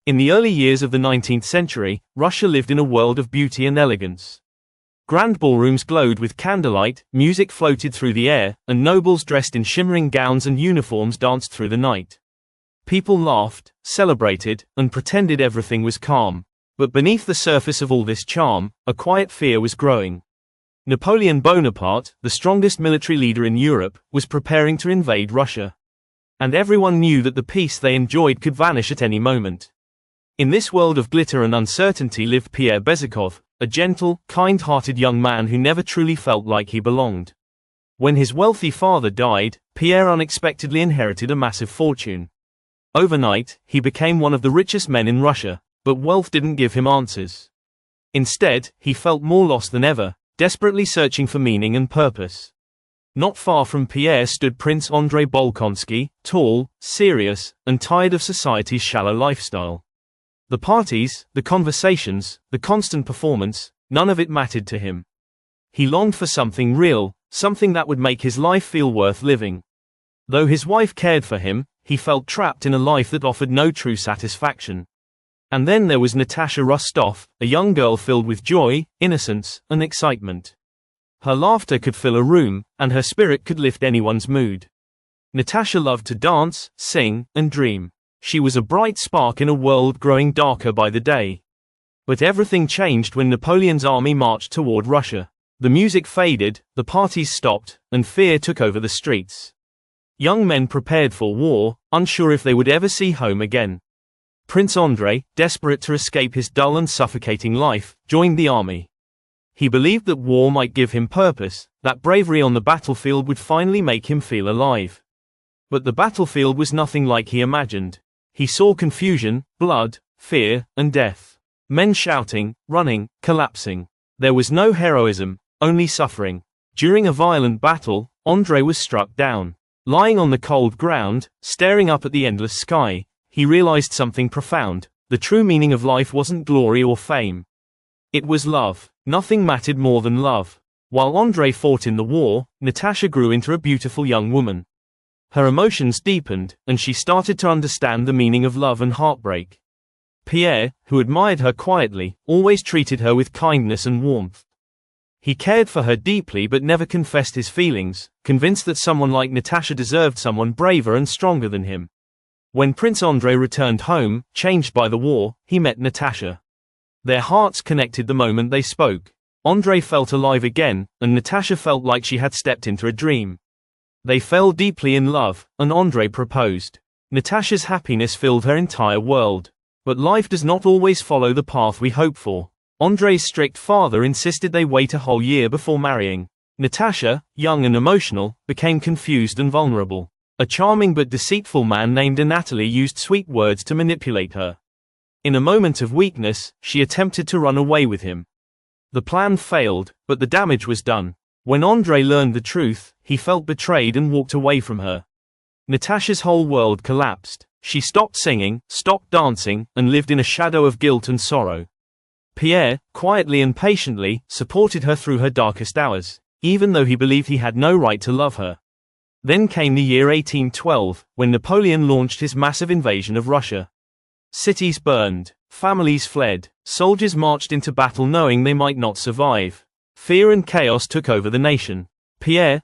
In the early years of the 19th century, Russia lived in a world of beauty and elegance. Grand ballrooms glowed with candlelight, music floated through the air, and nobles dressed in shimmering gowns and uniforms danced through the night. People laughed, celebrated, and pretended everything was calm. But beneath the surface of all this charm, a quiet fear was growing. Napoleon Bonaparte, the strongest military leader in Europe, was preparing to invade Russia. And everyone knew that the peace they enjoyed could vanish at any moment. In this world of glitter and uncertainty lived Pierre Bezukhov, a gentle, kind-hearted young man who never truly felt like he belonged. When his wealthy father died, Pierre unexpectedly inherited a massive fortune. Overnight, he became one of the richest men in Russia, but wealth didn't give him answers. Instead, he felt more lost than ever, desperately searching for meaning and purpose. Not far from Pierre stood Prince Andrei Bolkonsky, tall, serious, and tired of society's shallow lifestyle. The parties, the conversations, the constant performance, none of it mattered to him. He longed for something real, something that would make his life feel worth living. Though his wife cared for him, he felt trapped in a life that offered no true satisfaction. And then there was Natasha Rostov, a young girl filled with joy, innocence, and excitement. Her laughter could fill a room, and her spirit could lift anyone's mood. Natasha loved to dance, sing, and dream. She was a bright spark in a world growing darker by the day. But everything changed when Napoleon's army marched toward Russia. The music faded, the parties stopped, and fear took over the streets. Young men prepared for war, unsure if they would ever see home again. Prince Andrei, desperate to escape his dull and suffocating life, joined the army. He believed that war might give him purpose, that bravery on the battlefield would finally make him feel alive. But the battlefield was nothing like he imagined. He saw confusion, blood, fear, and death. Men shouting, running, collapsing. There was no heroism, only suffering. During a violent battle, Andrei was struck down. Lying on the cold ground, staring up at the endless sky, he realized something profound. The true meaning of life wasn't glory or fame. It was love. Nothing mattered more than love. While Andrei fought in the war, Natasha grew into a beautiful young woman. Her emotions deepened, and she started to understand the meaning of love and heartbreak. Pierre, who admired her quietly, always treated her with kindness and warmth. He cared for her deeply but never confessed his feelings, convinced that someone like Natasha deserved someone braver and stronger than him. When Prince Andrei returned home, changed by the war, he met Natasha. Their hearts connected the moment they spoke. Andrei felt alive again, and Natasha felt like she had stepped into a dream. They fell deeply in love, and Andrei proposed. Natasha's happiness filled her entire world. But life does not always follow the path we hope for. Andrei's strict father insisted they wait a whole year before marrying. Natasha, young and emotional, became confused and vulnerable. A charming but deceitful man named Anatoly used sweet words to manipulate her. In a moment of weakness, she attempted to run away with him. The plan failed, but the damage was done. When Andrei learned the truth, he felt betrayed and walked away from her. Natasha's whole world collapsed. She stopped singing, stopped dancing, and lived in a shadow of guilt and sorrow. Pierre, quietly and patiently, supported her through her darkest hours, even though he believed he had no right to love her. Then came the year 1812, when Napoleon launched his massive invasion of Russia. Cities burned, families fled, soldiers marched into battle knowing they might not survive. Fear and chaos took over the nation. Pierre,